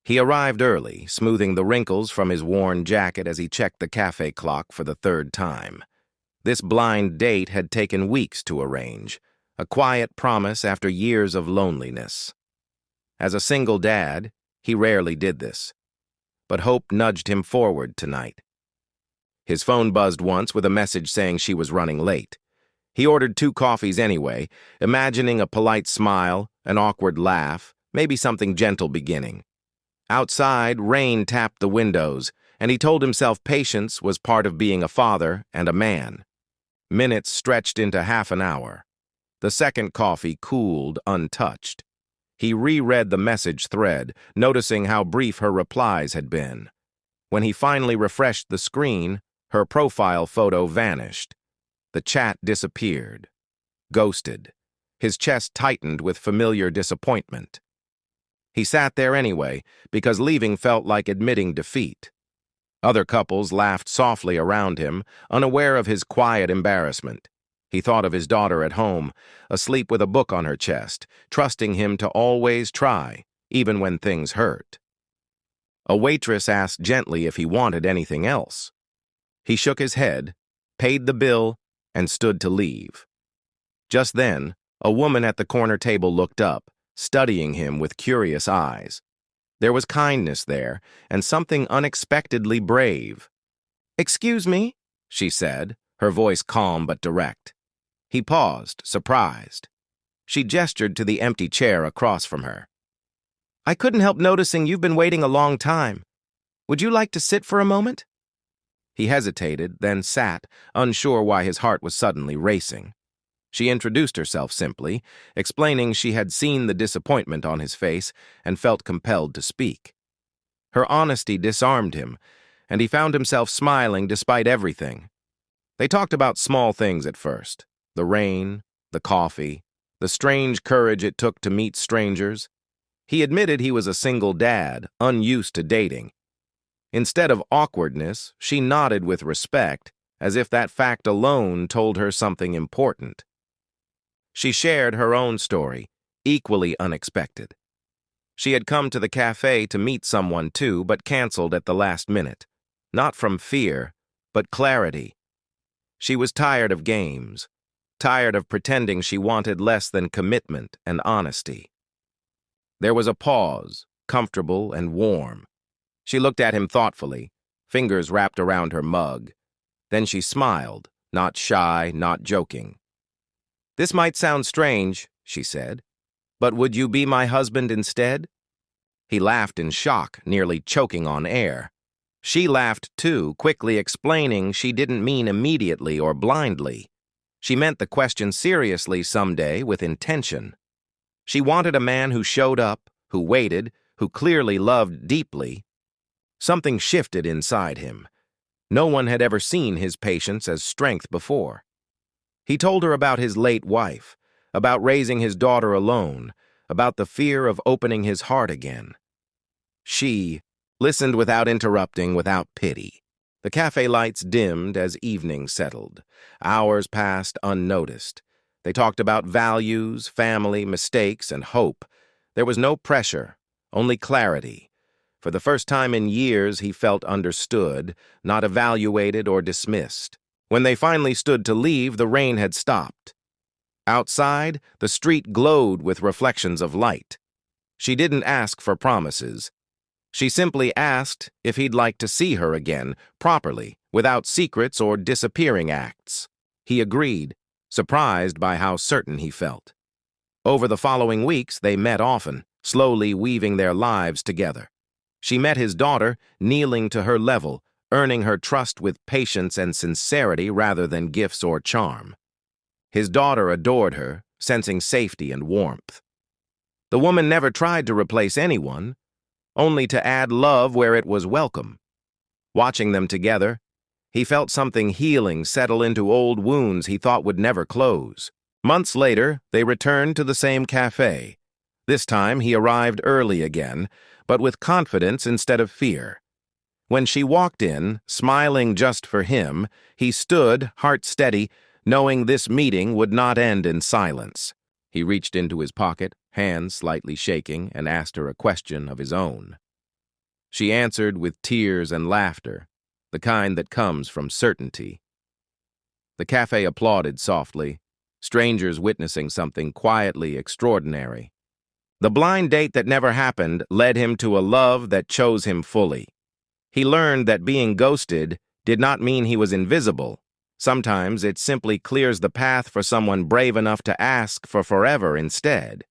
He arrived early, smoothing the wrinkles from his worn jacket as he checked the cafe clock for the third time. This blind date had taken weeks to arrange, a quiet promise after years of loneliness. As a single dad, he rarely did this, but hope nudged him forward tonight. His phone buzzed once with a message saying she was running late. He ordered 2 coffees anyway, imagining a polite smile, an awkward laugh, maybe something gentle beginning. Outside, rain tapped the windows, and he told himself patience was part of being a father and a man. Minutes stretched into half an hour. The second coffee cooled, untouched. He reread the message thread, noticing how brief her replies had been. When he finally refreshed the screen, her profile photo vanished. The chat disappeared. Ghosted. His chest tightened with familiar disappointment. He sat there anyway, because leaving felt like admitting defeat. Other couples laughed softly around him, unaware of his quiet embarrassment. He thought of his daughter at home, asleep with a book on her chest, trusting him to always try, even when things hurt. A waitress asked gently if he wanted anything else. He shook his head, paid the bill, and stood to leave. Just then, a woman at the corner table looked up, studying him with curious eyes. There was kindness there, and something unexpectedly brave. "Excuse me," she said, her voice calm but direct. He paused, surprised. She gestured to the empty chair across from her. "I couldn't help noticing you've been waiting a long time. Would you like to sit for a moment?" He hesitated, then sat, unsure why his heart was suddenly racing. She introduced herself simply, explaining she had seen the disappointment on his face and felt compelled to speak. Her honesty disarmed him, and he found himself smiling despite everything. They talked about small things at first: the rain, the coffee, the strange courage it took to meet strangers. He admitted he was a single dad, unused to dating. Instead of awkwardness, she nodded with respect, as if that fact alone told her something important. She shared her own story, equally unexpected. She had come to the cafe to meet someone too, but canceled at the last minute. Not from fear, but clarity. She was tired of games, tired of pretending she wanted less than commitment and honesty. There was a pause, comfortable and warm. She looked at him thoughtfully, fingers wrapped around her mug. Then she smiled, not shy, not joking. "This might sound strange," she said, "but would you be my husband instead?" He laughed in shock, nearly choking on air. She laughed too, quickly explaining she didn't mean immediately or blindly. She meant the question seriously someday with intention. She wanted a man who showed up, who waited, who clearly loved deeply. Something shifted inside him. No one had ever seen his patience as strength before. He told her about his late wife, about raising his daughter alone, about the fear of opening his heart again. She listened without interrupting, without pity. The cafe lights dimmed as evening settled. Hours passed unnoticed. They talked about values, family, mistakes, and hope. There was no pressure, only clarity. For the first time in years, he felt understood, not evaluated or dismissed. When they finally stood to leave, the rain had stopped. Outside, the street glowed with reflections of light. She didn't ask for promises. She simply asked if he'd like to see her again, properly, without secrets or disappearing acts. He agreed, surprised by how certain he felt. Over the following weeks, they met often, slowly weaving their lives together. She met his daughter, kneeling to her level, earning her trust with patience and sincerity rather than gifts or charm. His daughter adored her, sensing safety and warmth. The woman never tried to replace anyone, only to add love where it was welcome. Watching them together, he felt something healing settle into old wounds he thought would never close. Months later, they returned to the same cafe. This time, he arrived early again, but with confidence instead of fear. When she walked in, smiling just for him, he stood, heart steady, knowing this meeting would not end in silence. He reached into his pocket, hands slightly shaking, and asked her a question of his own. She answered with tears and laughter, the kind that comes from certainty. The cafe applauded softly, strangers witnessing something quietly extraordinary. The blind date that never happened led him to a love that chose him fully. He learned that being ghosted did not mean he was invisible. Sometimes it simply clears the path for someone brave enough to ask for forever instead.